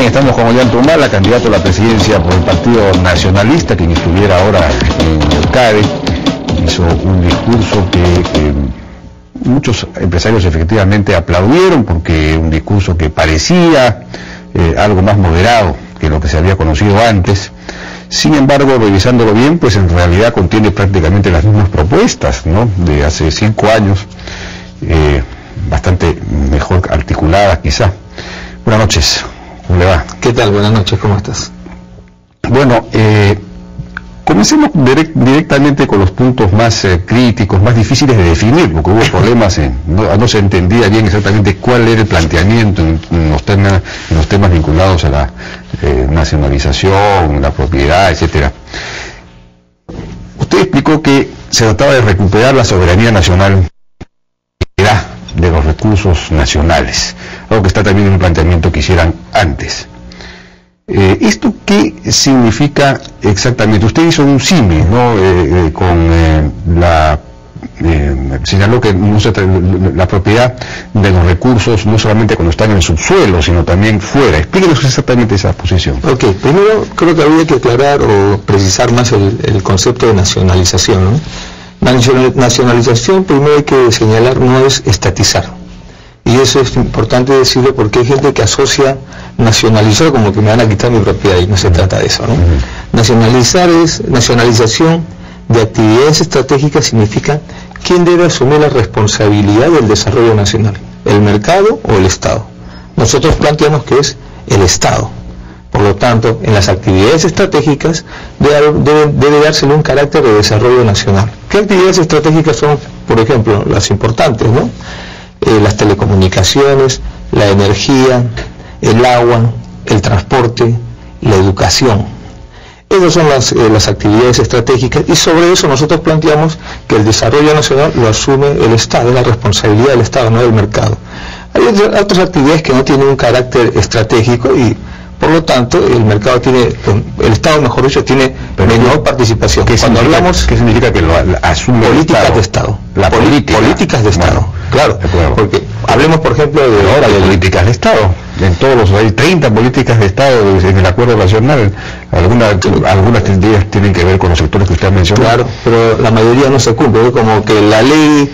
Bien, estamos con Ollanta Humala, candidato a la presidencia por el Partido Nacionalista, quien estuviera ahora en el CADE. Hizo un discurso que muchos empresarios efectivamente aplaudieron, porque un discurso que parecía algo más moderado que lo que se había conocido antes. Sin embargo, revisándolo bien, pues en realidad contiene prácticamente las mismas propuestas, ¿no?, de hace 5 años, bastante mejor articuladas quizá. Buenas noches, ¿cómo le va? ¿Qué tal? Buenas noches, ¿cómo estás? Bueno, comencemos directamente con los puntos más críticos, más difíciles de definir, porque hubo problemas, no se entendía bien exactamente cuál era el planteamiento en los temas vinculados a la nacionalización, la propiedad, etcétera. Usted explicó que se trataba de recuperar la soberanía nacional de los recursos nacionales, algo que está también en un planteamiento que hicieran antes. ¿Esto qué significa exactamente? Usted hizo un símil, ¿no?, señaló que la propiedad de los recursos no solamente cuando están en el subsuelo, sino también fuera. Explíquenos exactamente esa posición. Ok, primero creo que habría que aclarar o precisar más el concepto de nacionalización, ¿no? Nacionalización, primero hay que señalar, no es estatizar. Y eso es importante decirlo, porque hay gente que asocia nacionalizar como que me van a quitar mi propiedad, y no se trata de eso, ¿no? Nacionalizar es nacionalización de actividades estratégicas, significa quién debe asumir la responsabilidad del desarrollo nacional, el mercado o el Estado. Nosotros planteamos que es el Estado. Por lo tanto, en las actividades estratégicas debe dársele un carácter de desarrollo nacional. ¿Qué actividades estratégicas son, por ejemplo, las importantes, ¿no? Las telecomunicaciones, la energía, el agua, el transporte, la educación. Esas son las actividades estratégicas, y sobre eso nosotros planteamos que el desarrollo nacional lo asume el Estado, es la responsabilidad del Estado, no del mercado. Hay otras actividades que no tienen un carácter estratégico y por lo tanto el Estado, mejor dicho, tiene menor participación. ¿Qué significa que lo asume políticas de Estado? Políticas de Estado, claro. Porque hablemos, por ejemplo, de políticas de Estado. En todos los hay 30 políticas de Estado en el acuerdo nacional. Algunas tienen que ver con los sectores que usted ha mencionado. Claro, pero la mayoría no se cumple, ¿no? Como que la ley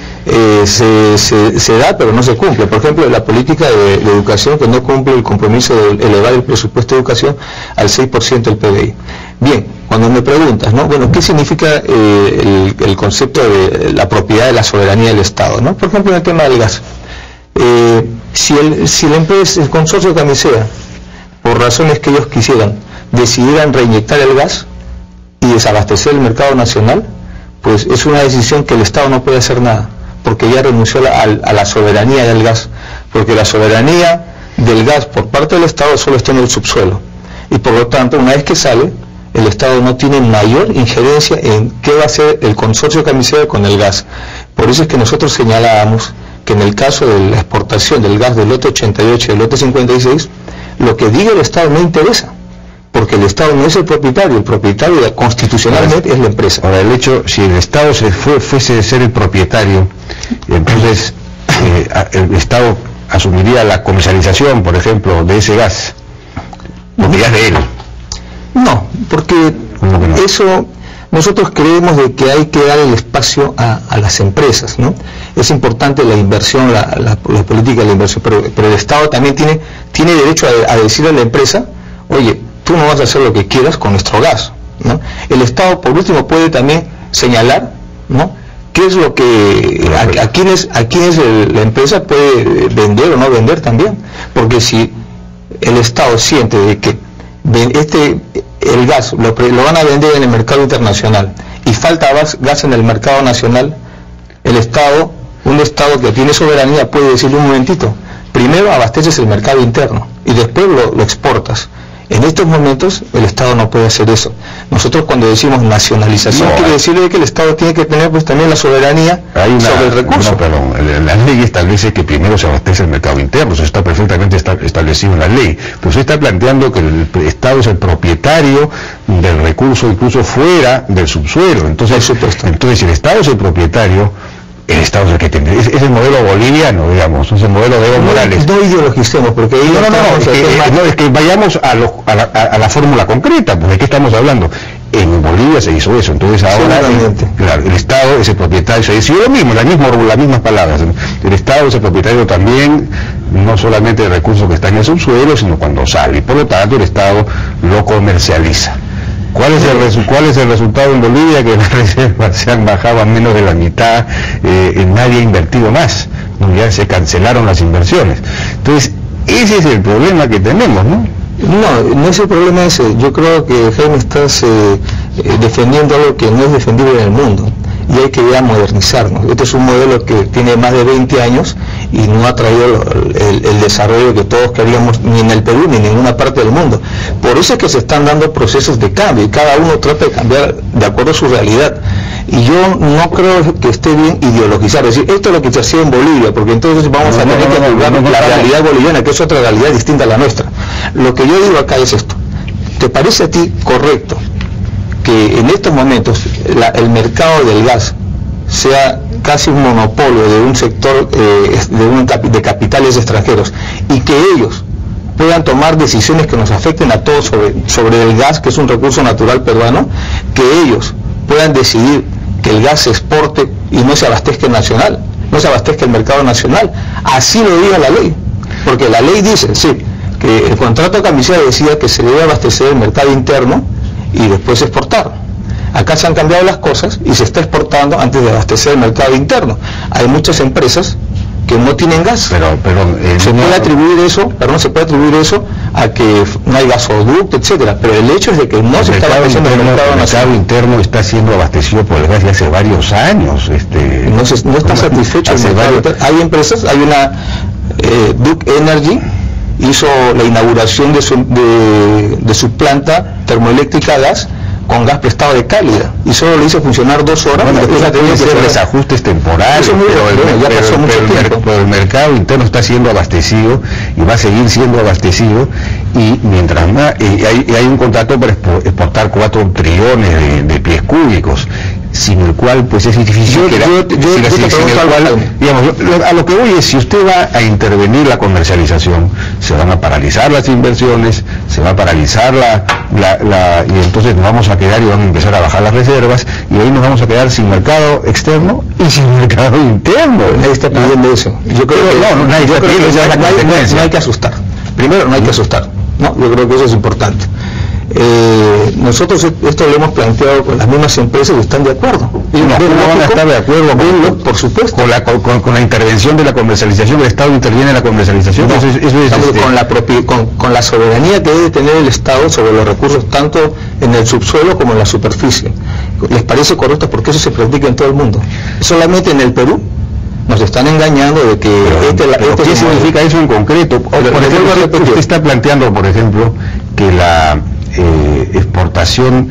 se da, pero no se cumple. Por ejemplo, la política de educación, que no cumple el compromiso de elevar el presupuesto de educación al 6% del PBI. Bien, cuando me preguntas, ¿no?, bueno, ¿qué significa el concepto de la propiedad de la soberanía del Estado, ¿no? Por ejemplo, en el tema del gas. Si la empresa, el consorcio Camisea, por razones que ellos quisieran, decidieran reinyectar el gas y desabastecer el mercado nacional, pues es una decisión que el Estado no puede hacer nada, porque ya renunció a la soberanía del gas, porque la soberanía del gas por parte del Estado solo está en el subsuelo, y por lo tanto, una vez que sale, el Estado no tiene mayor injerencia en qué va a hacer el consorcio Camisea con el gas. Por eso es que nosotros señalábamos que en el caso de la exportación del gas del lote 88 y del lote 56, lo que diga el Estado no interesa, porque el Estado no es el propietario constitucionalmente es la empresa. Ahora, el hecho, si el Estado fuese de ser el propietario, entonces el Estado asumiría la comercialización, por ejemplo, de ese gas, porque ya es de él. No, porque eso, nosotros creemos de que hay que dar el espacio a las empresas, ¿no? Es importante la inversión, la política de la inversión, pero el Estado también tiene derecho a decirle a la empresa, oye, tú no vas a hacer lo que quieras con nuestro gas, ¿no? El Estado, por último, puede también señalar, ¿no?, qué es lo que a quiénes la empresa puede vender o no vender también, porque si el Estado siente de que el gas lo van a vender en el mercado internacional y falta gas en el mercado nacional, un Estado que tiene soberanía puede decirle, un momentito, primero abasteces el mercado interno y después lo exportas. En estos momentos el Estado no puede hacer eso. Nosotros, cuando decimos nacionalización, quiere decir que el Estado tiene que tener pues también la soberanía sobre el recurso. No, perdón, la ley establece que primero se abastece el mercado interno, eso está perfectamente establecido en la ley. Pero usted está planteando que el Estado es el propietario del recurso, incluso fuera del subsuelo. Entonces, si el Estado es el propietario, El Estado es el que tendría, es el modelo boliviano, digamos, es el modelo de Evo Morales. No ideologicemos, porque ahí es que vayamos a la fórmula concreta, pues ¿de qué estamos hablando? En Bolivia se hizo eso, entonces ahora el Estado es el propietario, se decidió lo mismo, las mismas palabras, el Estado es el propietario también, no solamente de recursos que están en el subsuelo, sino cuando sale, y por lo tanto el Estado lo comercializa. ¿Cuál es el resultado en Bolivia? Que las reservas se han bajado a menos de la mitad, nadie ha invertido más, ¿no? Ya se cancelaron las inversiones. Entonces, ese es el problema que tenemos, ¿no? No es el problema ese. Yo creo que, Jaime, estás defendiendo algo que no es defendible en el mundo, y hay que ya modernizarnos. Este es un modelo que tiene más de 20 años y no ha traído el desarrollo que todos queríamos, ni en el Perú ni en ninguna parte del mundo. Por eso es que se están dando procesos de cambio y cada uno trata de cambiar de acuerdo a su realidad. Y yo no creo que esté bien ideologizar, es decir, esto es lo que se hacía en Bolivia, porque entonces vamos a tener que juzgar la realidad boliviana, que es otra realidad distinta a la nuestra. Lo que yo digo acá es esto: ¿te parece a ti correcto que en estos momentos el mercado del gas sea casi un monopolio de un sector de capitales extranjeros y que ellos puedan tomar decisiones que nos afecten a todos sobre el gas, que es un recurso natural peruano, que ellos puedan decidir que el gas se exporte y no se abastezca el nacional, no se abastezca el mercado nacional? Así lo diga la ley, porque la ley dice, sí, que el contrato camisea decía que se debe abastecer el mercado interno y después exportar. Acá se han cambiado las cosas y se está exportando antes de abastecer el mercado interno. Hay muchas empresas que no tienen gas. Se puede atribuir eso a que no hay gasoducto, etcétera. Pero el hecho es de que no se está abasteciendo el mercado nacional. El mercado interno está siendo abastecido por el gas de hace varios años. No está satisfecho el mercado interno. Hay empresas, hay una Duke Energy hizo la inauguración de su planta termoeléctrica a gas con gas prestado de Cálida y solo le hizo funcionar 2 horas. Bueno, después la tenía que hacer desajustes temporales, pero el mercado interno está siendo abastecido y va a seguir siendo abastecido, y mientras más hay un contrato para exportar 4 trillones de pies cúbicos, sin el cual pues es difícil a lo que voy es, si usted va a intervenir la comercialización, se van a paralizar las inversiones, se va a paralizar y entonces nos vamos a quedar y van a empezar a bajar las reservas, y ahí nos vamos a quedar sin mercado externo y sin mercado interno. Nadie está pidiendo eso. Yo creo que no hay que asustar. Primero, no hay que asustar, ¿no? Yo creo que eso es importante. Nosotros esto lo hemos planteado con las mismas empresas y están de acuerdo. Y no van a estar de acuerdo por supuesto con la intervención de la comercialización. El Estado interviene en la comercialización. Con la soberanía que debe tener el Estado sobre los recursos tanto en el subsuelo como en la superficie. ¿Les parece correcto? Porque eso se practica en todo el mundo. Solamente en el Perú nos están engañando de que ¿qué significa eso en concreto? Por ejemplo, usted está planteando, por ejemplo, que la exportación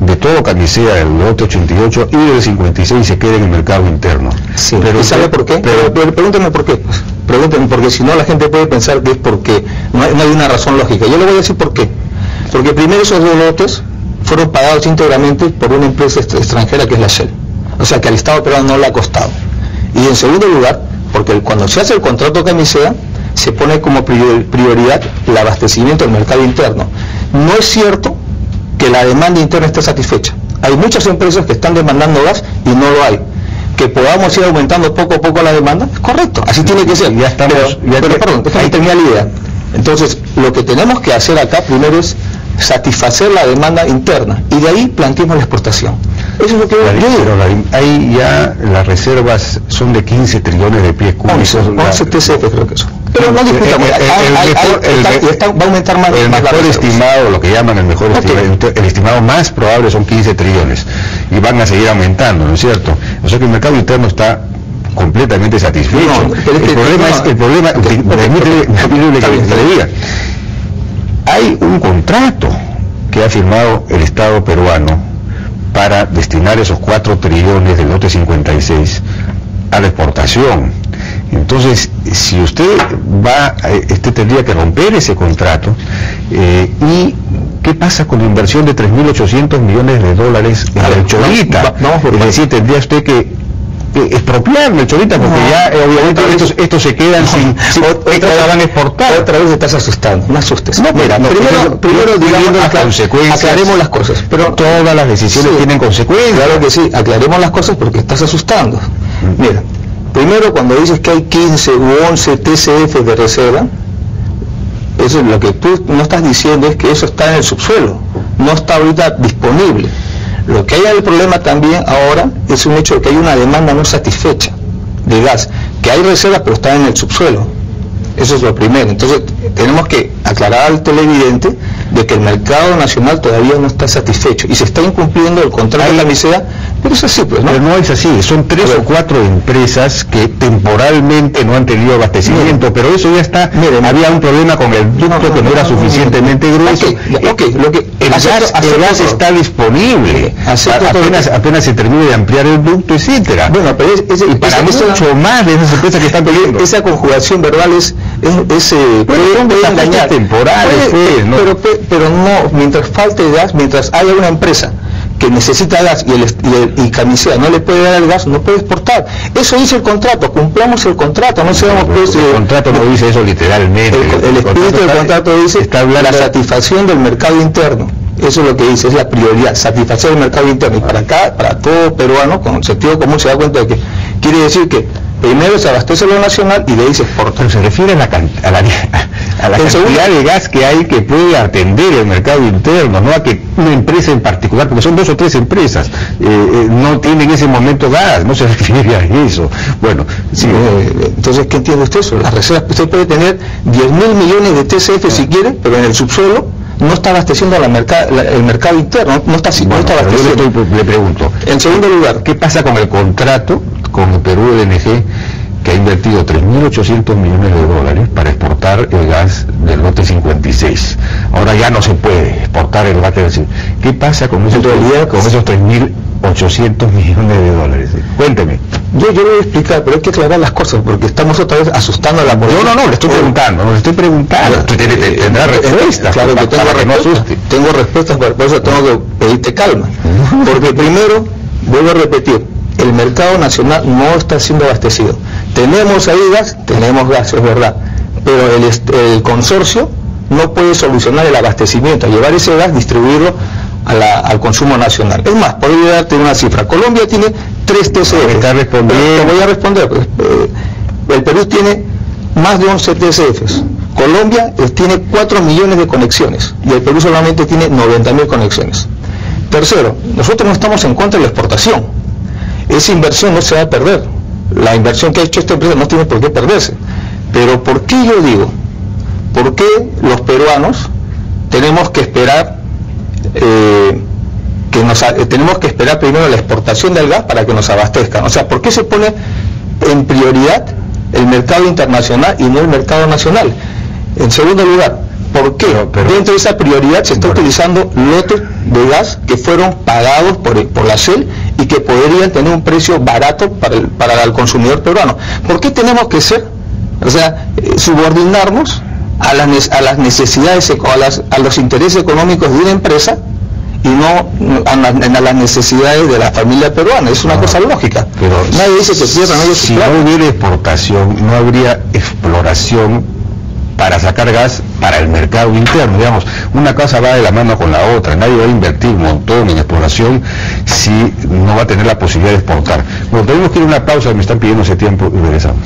de todo camisea del lote 88 y del 56 se quede en el mercado interno. Sí, pero ¿sabe por qué? Pero pregúntame por qué. Pregúntame, porque si no la gente puede pensar que es porque no hay una razón lógica. Yo le voy a decir por qué. Porque primero esos 2 lotes fueron pagados íntegramente por una empresa extranjera que es la Shell. O sea que al Estado peruano no le ha costado. Y en segundo lugar, porque cuando se hace el contrato camisea, se pone como prioridad el abastecimiento del mercado interno. No es cierto que la demanda interna esté satisfecha. Hay muchas empresas que están demandando gas y no lo hay. Que podamos ir aumentando poco a poco la demanda, es correcto, así tiene que ser. Perdón, déjame terminar la idea. Entonces, lo que tenemos que hacer acá primero es satisfacer la demanda interna y de ahí planteamos la exportación. Eso es lo que yo digo. Pero ahí ya las reservas son de 15 trillones de pies cúbicos. 11 TCF creo que eso. Pero no discutamos, va a aumentar más. El mejor estimado, lo que llaman el mejor estimado, el estimado más probable son 15 trillones y van a seguir aumentando, ¿no es cierto? O sea que el mercado interno está completamente satisfecho. El problema, permíteme que le diga, hay un contrato que ha firmado el Estado peruano para destinar esos 4 trillones del lote 56 a la exportación. Entonces, si usted tendría que romper ese contrato. ¿Y qué pasa con la inversión de $3.800 millones en el Cholita? Es decir, tendría usted que expropiarme, Cholita, porque ya obviamente estos se quedan sin van a exportar. Otra vez estás asustando, no asustes. No, mira, primero digamos, las consecuencias, aclaremos las cosas. Pero todas las decisiones tienen consecuencias. Claro que sí, aclaremos las cosas porque estás asustando. Mira, primero cuando dices que hay 15 u 11 TCF de reserva, eso es lo que tú no estás diciendo, es que eso está en el subsuelo, no está ahorita disponible. Lo que hay el problema también ahora es un hecho de que hay una demanda no satisfecha de gas, que hay reservas pero están en el subsuelo. Eso es lo primero. Entonces tenemos que aclarar al televidente de que el mercado nacional todavía no está satisfecho y se está incumpliendo el contrato de la misera, pero es así, pues, ¿no? Pero no es así, son 3 o 4 empresas que temporalmente no han tenido abastecimiento, pero eso ya está. Miren, había un problema con el ducto que no era suficientemente grueso. El gas está disponible, apenas se termine de ampliar el ducto, etcétera. Bueno, pero y para mucho más de esas empresas que están pidiendo. Esa conjugación verbal puede engañar temporales, pero no, mientras falte gas, mientras haya una empresa que necesita gas y Camisea no le puede dar el gas, no puede exportar. Eso dice el contrato, cumplamos el contrato, no seamos pues... El contrato no dice eso literalmente. El espíritu del contrato dice la satisfacción del mercado interno. Eso es lo que dice, es la prioridad, satisfacer el mercado interno. Y para acá, para todo peruano, con sentido común, se da cuenta de que quiere decir que primero se abastece lo nacional y de ahí se exporta. Pero se refiere a la cantidad de gas que hay que puede atender el mercado interno, no a que una empresa en particular, porque son 2 o 3 empresas, no tienen en ese momento gas, no se refiere a eso. Bueno, sí, entonces, ¿qué entiende usted eso? Las reservas, usted puede tener 10.000 millones de TCF si quiere, pero en el subsuelo no está abasteciendo el mercado interno, no está abasteciendo. Le pregunto, en segundo lugar, ¿qué pasa con el contrato con el Perú LNG, que ha invertido 3.800 millones de dólares para exportar el gas del lote 56? Ahora ya no se puede exportar el gas del... ¿Qué pasa con esos 3.800 millones de dólares? Cuénteme. Yo le voy a explicar, pero hay que aclarar las cosas, porque estamos otra vez asustando a la población. No, le estoy preguntando. Usted tendrá respuestas. Claro que tengo respuestas. Tengo respuestas, por eso tengo que pedirte calma. Porque primero, vuelvo a repetir, el mercado nacional no está siendo abastecido. Tenemos ahí gas, es verdad, pero el consorcio no puede solucionar el abastecimiento, llevar ese gas, distribuirlo al consumo nacional. Es más, podría darte una cifra. Colombia tiene 3 TCF. Te voy a responder. El Perú tiene más de 11 TCFs. Colombia tiene 4 millones de conexiones y el Perú solamente tiene 90.000 conexiones. Tercero, nosotros no estamos en contra de la exportación. Esa inversión no se va a perder. La inversión que ha hecho esta empresa no tiene por qué perderse. Pero ¿por qué yo digo? ¿Por qué los peruanos tenemos que esperar tenemos que esperar primero la exportación del gas para que nos abastezcan? O sea, ¿por qué se pone en prioridad el mercado internacional y no el mercado nacional? En segundo lugar, ¿por qué dentro de esa prioridad se está utilizando lotes de gas que fueron pagados por la CEL y que podrían tener un precio barato para el consumidor peruano? ¿Por qué tenemos que subordinarnos a las necesidades, a los intereses económicos de una empresa y no a las necesidades de la familia peruana? Es una cosa lógica. Pero nadie dice que tierra, nadie dice si no hubiera exportación, no habría exploración para sacar gas para el mercado interno. Digamos, una cosa va de la mano con la otra. Nadie va a invertir un montón en exploración si no va a tener la posibilidad de exportar. Bueno, tenemos que ir a una pausa, me están pidiendo ese tiempo y regresamos.